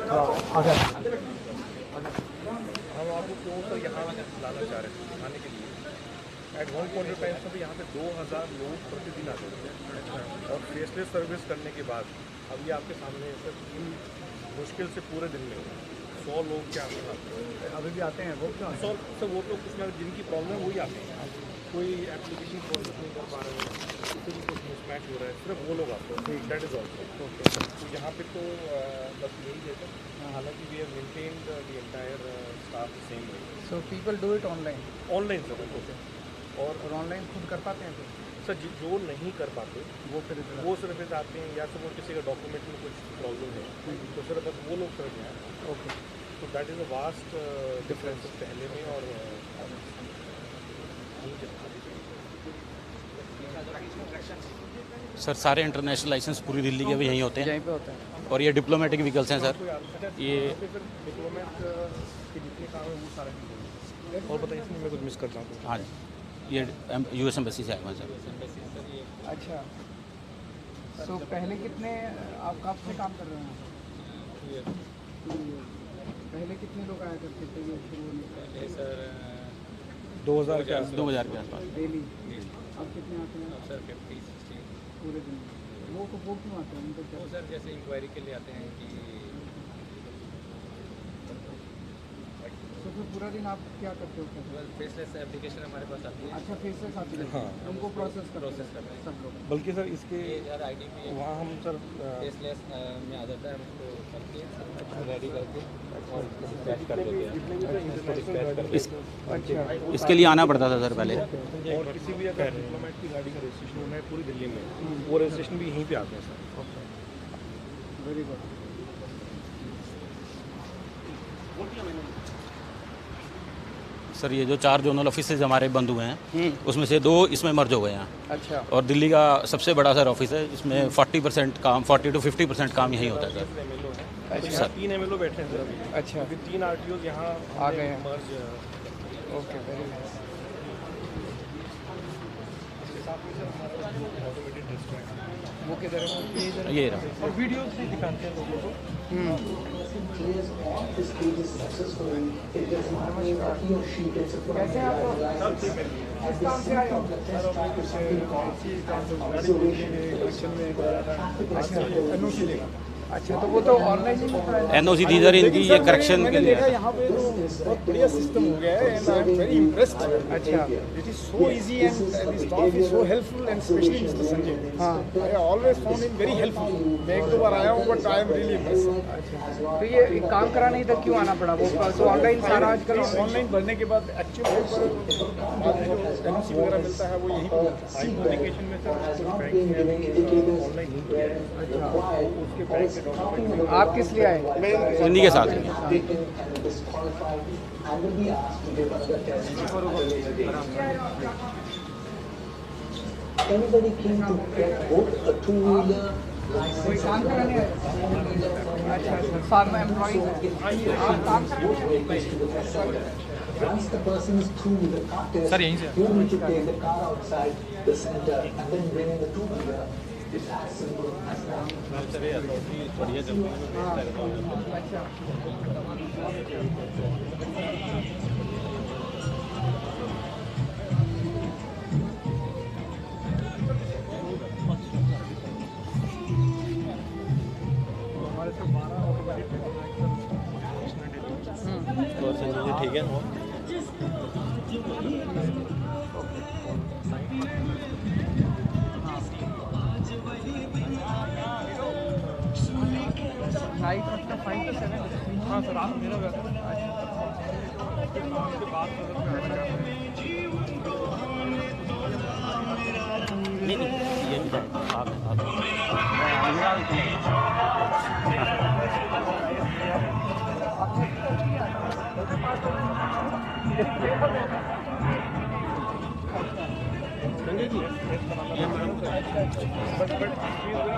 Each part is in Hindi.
अगर हम आपको क्यों सर यहाँ लाना चाह रहे थे दिखाने के लिए। At one point of time sir यहाँ पे 2000 लोग प्रतिदिन आते थे और फेसलेस सर्विस करने के बाद अब ये आपके सामने सर मुश्किल से पूरे दिन में 100 लोग के आते हैं। अभी भी आते हैं वो क्यों? 100 सर वो लोग उसमें जिनकी प्रॉब्लम है वही आते हैं। कोई एप्लीकेशन प्रोसेस नहीं कर पा रहे हैं, किसी भी कुछ मिसमैच हो रहा है, सिर्फ वो लोग आते हैं। That is also okay. तो यहाँ पे तो बस यही है सर। हालांकि we have maintained the entire staff the same way. So people do it online sir okay. और ऑनलाइन खुद कर पाते हैं फिर? सर जो नहीं कर पाते वो फिर वो सिर्फ आते हैं या तो वो किसी का डॉक्यूमेंट में कुछ प्रॉब्लम है तो सिर्फ बस वो लोग सिर्फ हैं। ओके। तो that is a vast difference पहले में और सर सारे इंटरनेशनल लाइसेंस पूरी दिल्ली के भी यहीं होते हैं यहीं पे होता है। और ये डिप्लोमेटिक व्हीकल्स हैं सर। ये डिप्लोमेट के जितने काम है वो सारे और बताइए इसमें मैं कुछ मिस करता हूँ। हाँ जी, ये यूएस एम्बेसी से आए हुए हैं सर। अच्छा। सो पहले कितने आप कब से काम कर रहे हैं? पहले कितने लोग आया करते थे ये शुरू होने से? सर 2000 के 2000 के आसपास। डेली? अब कितने आते हैं? सर 50-60 पूरे दिन? वो क्यों आते हैं उनको क्या? सर जैसे इंक्वायरी के लिए आते हैं कि तो फिर पूरा दिन आप क्या करते हो? फेसलेस एप्लीकेशन हमारे पास आती है। अच्छा, फेसलेस आती है। हाँ। उनको प्रोसेस करते हैं सब लोग? बल्कि सर इसके आईडी पे वहाँ हम सर फेसलेस में आ जाता है, हम उसको करके रेडी करके और डिस्पैच कर देते हैं। अच्छा। इसके लिए आना पड़ता था सर पहले। और किसी भी अगर डिप्लोमेट की गाड़ी का रजिस्ट्रेशन होना है पूरी दिल्ली में वो रजिस्ट्रेशन भी यहीं पे आते हैं सर। Very good. सर ये जो 4 जोनल ऑफिसेज हमारे बंद हुए हैं उसमें से 2 इसमें मर्ज हो गए हैं। अच्छा। और दिल्ली का सबसे बड़ा सर ऑफिस है, इसमें 40% काम 40 to 50% काम यहीं होता है सर। अच्छा। 3 MLO बैठे हैं सर अभी। अच्छा। अभी 3 RTOs यहाँ आ गए हैं। मर्ज। Okay, very nice. वो किधर है? ये रहा। और वीडियोस भी दिखाते हैं लोगों को। कैसे आप किस काम से आए हो? अच्छा, तो वो तो ऑनलाइन ही होता है। NOC दी सर इनकी ये करेक्शन के लिए। यहाँ पे तो बहुत बढ़िया सिस्टम हो गया है and I am very impressed. अच्छा। It is so easy and the staff is so helpful and especially mister Sanjay. हाँ। I always found him very helpful. मैं 1-2 बार आया हूँ but I am really impressed. तो ये काम कराने इधर क्यों आना पड़ा? वो तो ऑनलाइन सारा आजकल ऑनलाइन भरने के बाद एक्चुअल पेपर बाद में जो NOC वगैरह मिलता है वो यहीं पर एप्लीकेशन में सर कुछ बैंक ऑनलाइन नहीं किया है। उसके बैंक के डॉक्यूमेंट आप किस लिए आए? इन्हीं के साथ। Anybody came to get both a two-wheeler कोई license काम कराने आए? अच्छा, फार्म एम्प्लॉई आप काम कराने आए? once the person is through with the car test, you need to take the car outside the center and then bring in the two-wheeler. It's as simple as that. अच्छा। हमारे से 12 ऑटोमेटिक और संजय जी ठीक है। नाइट मतलब 5 to 7? हाँ सर आप मेरा वैसे काम के बाद नहीं नहीं ये भी आप संजय जी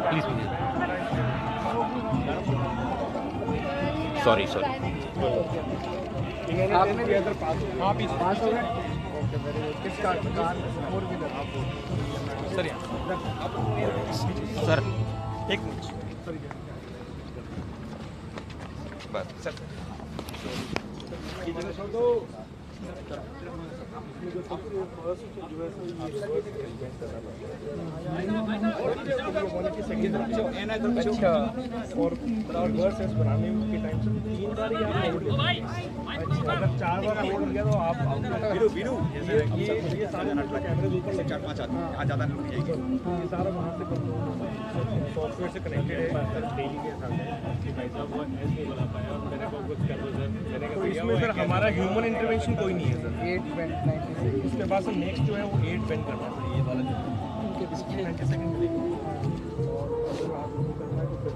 प्लीज सॉरी आपने भी अगर पास हो गए? Okay, very good. किस कार? 4-व्हीलर। सर सर एक मिनट सर बस अच्छा और रिवर्स एस बनाने के टाइम से 3 बार ही आप मोड़ लेते हैं। अगर 4 बार मोड़ लिया तो आप ये सारे कैमरे ऊपर से 4-5 आते हैं, ज़्यादा नहीं जाएगी। ये सारा वहाँ से कंट्रोल सॉफ्टवेयर से कनेक्टेड है डेली के साथ। तो इसमें सर हमारा ह्यूमन इंटरवेंशन कोई नहीं है सर। 8 बेंड 96 उसके बाद सर नेक्स्ट जो है वो 8 बेंड करना है सर, ये वाला जो है। इसकी 90 सेकंड मिलेगी। और अगर आप वो करना है तो फिर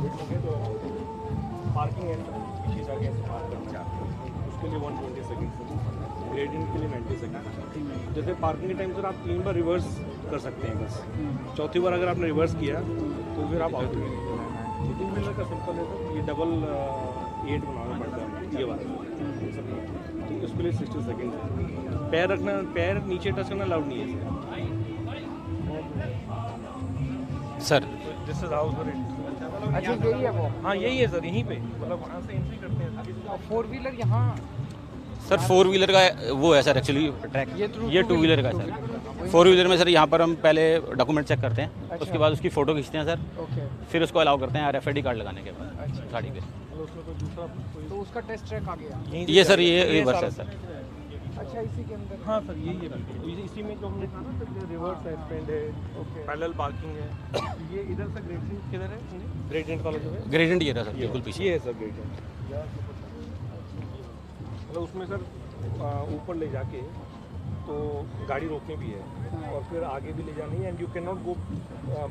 देखोगे तो पार्किंग है पीछे जाके ऐसे पार्क करना चाहते हैं, उसके लिए 120 सेकंड, ग्रेडियंट के लिए 90 सेकंड। जैसे पार्किंग के टाइम सर आप 3 बार रिवर्स कर सकते हैं बस, चौथी बार अगर आपने रिवर्स किया तो फिर आप आउट हो गए। टू व्हीलर का सिंपल है सर, ये डबल 8 बनाना पड़ता है ये वाला, तो उसके लिए 60 सेकंड है। पैर रखना, पैर नीचे टच करना अलाउड नहीं है sir. This is how sir it. अच्छा यही है वो। हाँ यही है सर, यहीं पे मतलब वहाँ से एंट्री करते हैं। और 4 व्हीलर यहाँ सर 4 व्हीलर का वो है सर एक्चुअली ट्रैक, ये 2 व्हीलर का है सर। 4 व्हीलर में सर यहाँ पर हम पहले डॉक्यूमेंट चेक करते हैं, अच्छा। उसके बाद उसकी फ़ोटो खींचते हैं सर, ओके। फिर उसको अलाउ करते हैं RFID कार्ड लगाने के बाद अच्छा। गाड़ी पे। तो उसका टेस्ट ट्रैक आ गया। ये सर ये रिवर्स है सर। अच्छा इसी के अंदर। हाँ सर यही है बिल्कुल, इसी में जो हमने कहा ना सर, रिवर्स सस्पेंड है, ओके। पैरेलल पार्किंग है। ये इधर से ग्रेडियंट किधर है? ग्रेडियंट वाला जो है ग्रेडियंट ये रहा सर बिल्कुल पीछे। ये है सर ग्रेडियंट। मतलब उसमें सर ऊपर ले जाके तो गाड़ी रोकनी भी है और फिर आगे भी ले जानी है, and you can not go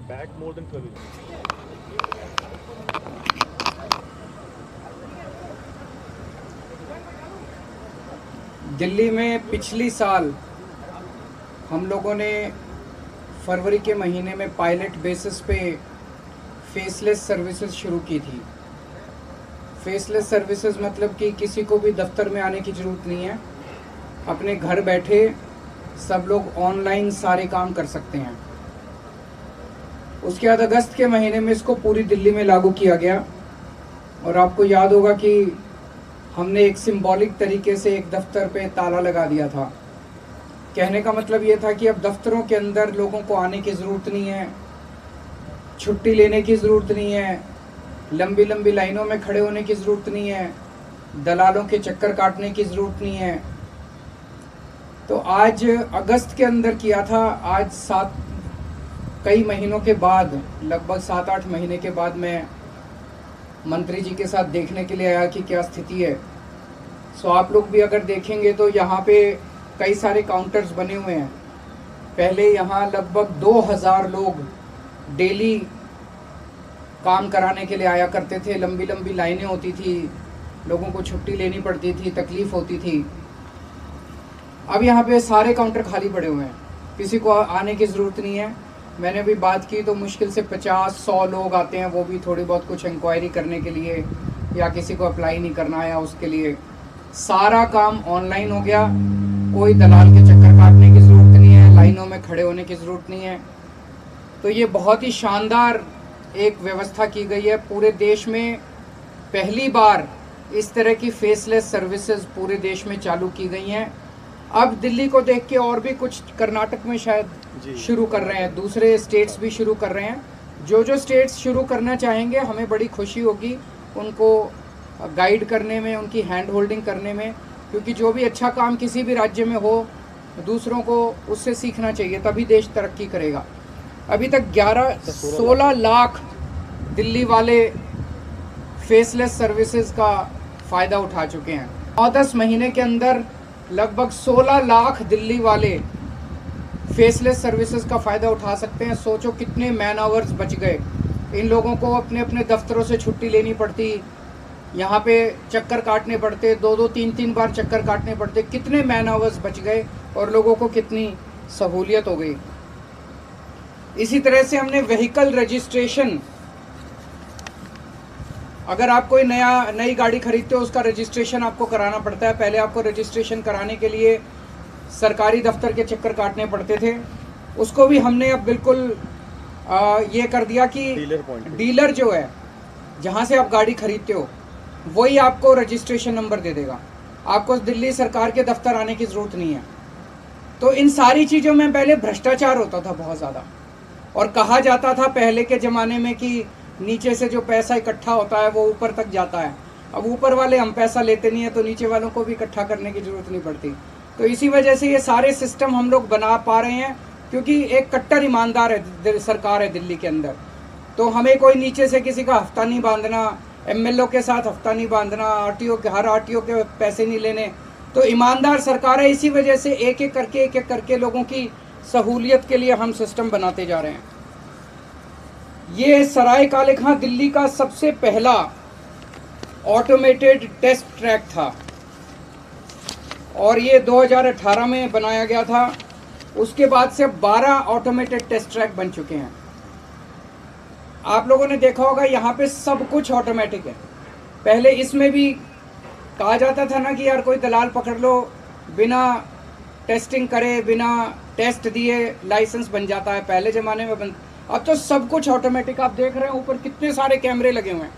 back more than 12। Delhi में पिछली साल हम लोगों ने फरवरी के महीने में पायलट बेसिस पे फेसलेस सर्विसेज शुरू की थी। फेसलेस सर्विसेज मतलब कि किसी को भी दफ्तर में आने की ज़रूरत नहीं है, अपने घर बैठे सब लोग ऑनलाइन सारे काम कर सकते हैं। उसके बाद अगस्त के महीने में इसको पूरी दिल्ली में लागू किया गया और आपको याद होगा कि हमने एक सिंबॉलिक तरीके से एक दफ्तर पे ताला लगा दिया था। कहने का मतलब ये था कि अब दफ्तरों के अंदर लोगों को आने की ज़रूरत नहीं है, छुट्टी लेने की ज़रूरत नहीं है, लंबी लंबी लाइनों में खड़े होने की ज़रूरत नहीं है, दलालों के चक्कर काटने की ज़रूरत नहीं है। तो आज अगस्त के अंदर किया था, आज कई महीनों के बाद, लगभग 7-8 महीने के बाद मैं मंत्री जी के साथ देखने के लिए आया कि क्या स्थिति है। सो आप लोग भी अगर देखेंगे तो यहाँ पे कई सारे काउंटर्स बने हुए हैं। पहले यहाँ लगभग 2000 लोग डेली काम कराने के लिए आया करते थे, लंबी लंबी लाइनें होती थी, लोगों को छुट्टी लेनी पड़ती थी, तकलीफ़ होती थी। अब यहाँ पे सारे काउंटर खाली पड़े हुए हैं, किसी को आने की ज़रूरत नहीं है। मैंने अभी बात की तो मुश्किल से 50-100 लोग आते हैं, वो भी थोड़ी बहुत कुछ इंक्वायरी करने के लिए या किसी को अप्लाई नहीं करना है उसके लिए। सारा काम ऑनलाइन हो गया, कोई दलाल के चक्कर काटने की ज़रूरत नहीं है, लाइनों में खड़े होने की ज़रूरत नहीं है। तो ये बहुत ही शानदार एक व्यवस्था की गई है। पूरे देश में पहली बार इस तरह की फेसलेस सर्विसेज पूरे देश में चालू की गई हैं। अब दिल्ली को देख के और भी कुछ कर्नाटक में शायद शुरू कर रहे हैं, दूसरे स्टेट्स भी शुरू कर रहे हैं। जो स्टेट्स शुरू करना चाहेंगे हमें बड़ी खुशी होगी उनको गाइड करने में, उनकी हैंड होल्डिंग करने में, क्योंकि जो भी अच्छा काम किसी भी राज्य में हो दूसरों को उससे सीखना चाहिए, तभी देश तरक्की करेगा। अभी तक 16 लाख दिल्ली वाले फेसलेस सर्विसेज का फ़ायदा उठा चुके हैं। 9-10 महीने के अंदर लगभग 16 लाख दिल्ली वाले फेसलेस सर्विसेज का फ़ायदा उठा सकते हैं। सोचो कितने मैन आवर्स बच गए। इन लोगों को अपने अपने दफ्तरों से छुट्टी लेनी पड़ती, यहाँ पे चक्कर काटने पड़ते, 2-2, 3-3 बार चक्कर काटने पड़ते, कितने मैन आवर्स बच गए और लोगों को कितनी सहूलियत हो गई। इसी तरह से हमने व्हीकल रजिस्ट्रेशन, अगर आप कोई नई गाड़ी खरीदते हो उसका रजिस्ट्रेशन आपको कराना पड़ता है। पहले आपको रजिस्ट्रेशन कराने के लिए सरकारी दफ्तर के चक्कर काटने पड़ते थे, उसको भी हमने अब बिल्कुल ये कर दिया कि डीलर जो है जहाँ से आप गाड़ी खरीदते हो वही आपको रजिस्ट्रेशन नंबर दे देगा, आपको दिल्ली सरकार के दफ्तर आने की ज़रूरत नहीं है। तो इन सारी चीज़ों में पहले भ्रष्टाचार होता था बहुत ज़्यादा, और कहा जाता था पहले के ज़माने में कि नीचे से जो पैसा इकट्ठा होता है वो ऊपर तक जाता है। अब ऊपर वाले हम पैसा लेते नहीं है तो नीचे वालों को भी इकट्ठा करने की ज़रूरत नहीं पड़ती। तो इसी वजह से ये सारे सिस्टम हम लोग बना पा रहे हैं, क्योंकि एक कट्टर ईमानदार है सरकार है दिल्ली के अंदर। तो हमें कोई नीचे से किसी का हफ्ता नहीं बांधना, एमएलओ के साथ हफ्ता नहीं बांधना, आरटीओ के हर आरटीओ के पैसे नहीं लेने। तो ईमानदार सरकार है, इसी वजह से एक एक करके लोगों की सहूलियत के लिए हम सिस्टम बनाते जा रहे हैं। ये सराय काले खां दिल्ली का सबसे पहला ऑटोमेटेड टेस्ट ट्रैक था और ये 2018 में बनाया गया था। उसके बाद से 12 ऑटोमेटेड टेस्ट ट्रैक बन चुके हैं। आप लोगों ने देखा होगा यहाँ पे सब कुछ ऑटोमेटिक है। पहले इसमें भी कहा जाता था ना कि यार कोई दलाल पकड़ लो, बिना टेस्टिंग करे, बिना टेस्ट दिए लाइसेंस बन जाता है, पहले ज़माने में अब तो सब कुछ ऑटोमेटिक। आप देख रहे हैं ऊपर कितने सारे कैमरे लगे हुए हैं।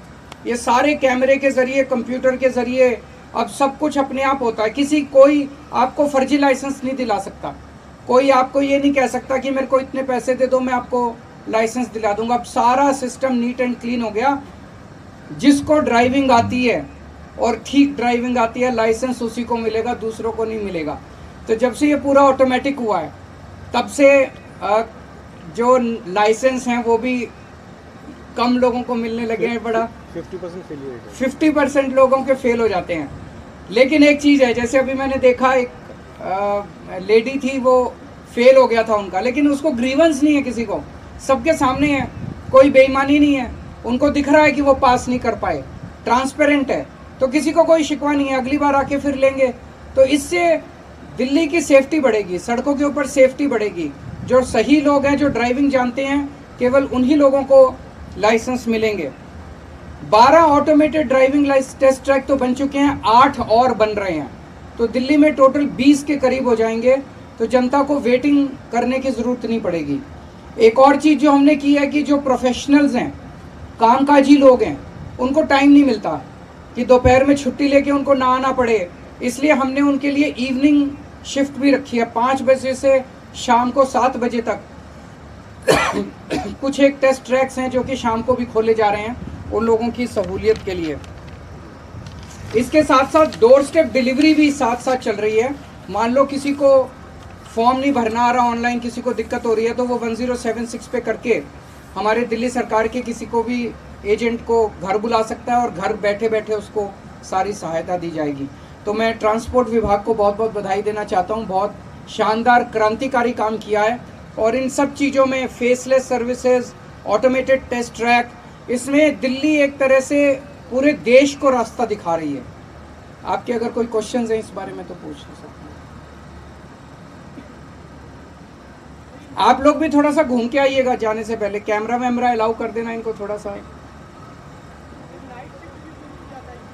ये सारे कैमरे के ज़रिए, कंप्यूटर के ज़रिए अब सब कुछ अपने आप होता है। कोई आपको फर्जी लाइसेंस नहीं दिला सकता, कोई आपको ये नहीं कह सकता कि मेरे को इतने पैसे दे दो मैं आपको लाइसेंस दिला दूंगा। अब सारा सिस्टम नीट एंड क्लीन हो गया। जिसको ड्राइविंग आती है और ठीक ड्राइविंग आती है, लाइसेंस उसी को मिलेगा, दूसरों को नहीं मिलेगा। तो जब से ये पूरा ऑटोमेटिक हुआ है तब से जो लाइसेंस हैं वो भी कम लोगों को मिलने लगे हैं। बड़ा 50% फेलियर रेट है। 50% लोगों के फेल हो जाते हैं। लेकिन एक चीज़ है, जैसे अभी मैंने देखा एक लेडी थी, वो फेल हो गया था उनका, लेकिन उसको ग्रीवेंस नहीं है किसी को, सबके सामने है, कोई बेईमानी नहीं है, उनको दिख रहा है कि वो पास नहीं कर पाए, ट्रांसपेरेंट है, तो किसी को कोई शिकवा नहीं है, अगली बार आके फिर लेंगे। तो इससे दिल्ली की सेफ्टी बढ़ेगी, सड़कों के ऊपर सेफ्टी बढ़ेगी। जो सही लोग हैं, जो ड्राइविंग जानते हैं, केवल उन्हीं लोगों को लाइसेंस मिलेंगे। 12 ऑटोमेटेड ड्राइविंग टेस्ट ट्रैक तो बन चुके हैं, 8 और बन रहे हैं। तो दिल्ली में टोटल 20 के करीब हो जाएंगे। तो जनता को वेटिंग करने की ज़रूरत नहीं पड़ेगी। एक और चीज़ जो हमने की है कि जो प्रोफेशनल्स हैं, कामकाजी लोग हैं, उनको टाइम नहीं मिलता कि दोपहर में छुट्टी लेके उनको ना आना पड़े, इसलिए हमने उनके लिए इवनिंग शिफ्ट भी रखी है। 5 बजे से शाम को 7 बजे तक कुछ एक टेस्ट ट्रैक्स हैं जो कि शाम को भी खोले जा रहे हैं उन लोगों की सहूलियत के लिए। इसके साथ साथ डोर स्टेप डिलीवरी भी साथ साथ चल रही है। मान लो किसी को फॉर्म नहीं भरना आ रहा ऑनलाइन, किसी को दिक्कत हो रही है, तो वो 1076 पे करके हमारे दिल्ली सरकार के किसी को भी एजेंट को घर बुला सकता है और घर बैठे बैठे उसको सारी सहायता दी जाएगी। तो मैं ट्रांसपोर्ट विभाग को बहुत बहुत बधाई देना चाहता हूँ। बहुत शानदार क्रांतिकारी काम किया है। और इन सब चीज़ों में faceless services, automated test track, इसमें दिल्ली एक तरह से पूरे देश को रास्ता दिखा रही है। आपके अगर कोई क्वेश्चंस हैं इस बारे में तो पूछ सकते हैं। आप लोग भी थोड़ा सा घूम के आइएगा जाने से पहले, कैमरा वैमरा अलाउ कर देना इनको थोड़ा सा।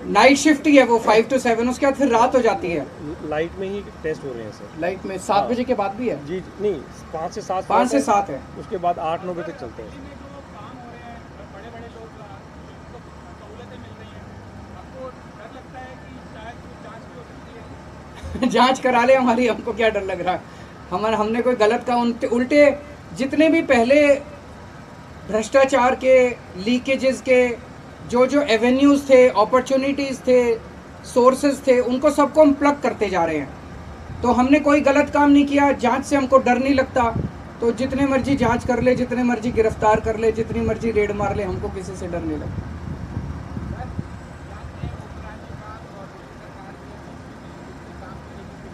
नाइट शिफ्ट ही है वो 5 to 7, उसके बाद फिर रात हो जाती है। लाइट में ही टेस्ट हो रहे हैं सर। लाइट में 7 बजे के बाद भी है जी नहीं, 5 से 7 5 से 7 है। उसके बाद 8-9 बजे तक चलते हैं। जांच करा ले हमारी, हमको क्या डर लग रहा है। हमने कोई गलत काम, उल्टे जितने भी पहले भ्रष्टाचार के, लीकेजेस के जो एवेन्यूज़ थे, अपॉर्चुनिटीज़ थे, सोर्सेज थे, उनको सबको हम प्लग करते जा रहे हैं। तो हमने कोई गलत काम नहीं किया, जांच से हमको डर नहीं लगता। तो जितने मर्जी जांच कर ले, जितने मर्जी गिरफ्तार कर ले, जितनी मर्जी रेड मार ले, हमको किसी से डर नहीं लगता।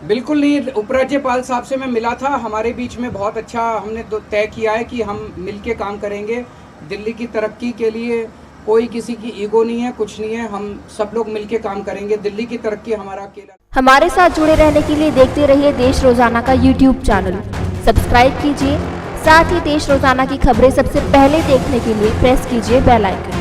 बिल्कुल नहीं, उपराज्यपाल साहब से मैं मिला था, हमारे बीच में बहुत अच्छा हमने तय किया है कि हम मिलके काम करेंगे। दिल्ली की तरक्की के लिए कोई किसी की ईगो नहीं है, कुछ नहीं है, हम सब लोग मिलके काम करेंगे। दिल्ली की तरक्की हमारा अकेला। हमारे साथ जुड़े रहने के लिए देखते रहिए देश रोजाना का YouTube चैनल, सब्सक्राइब कीजिए। साथ ही देश रोजाना की खबरें सबसे पहले देखने के लिए प्रेस कीजिए बेल आइकन।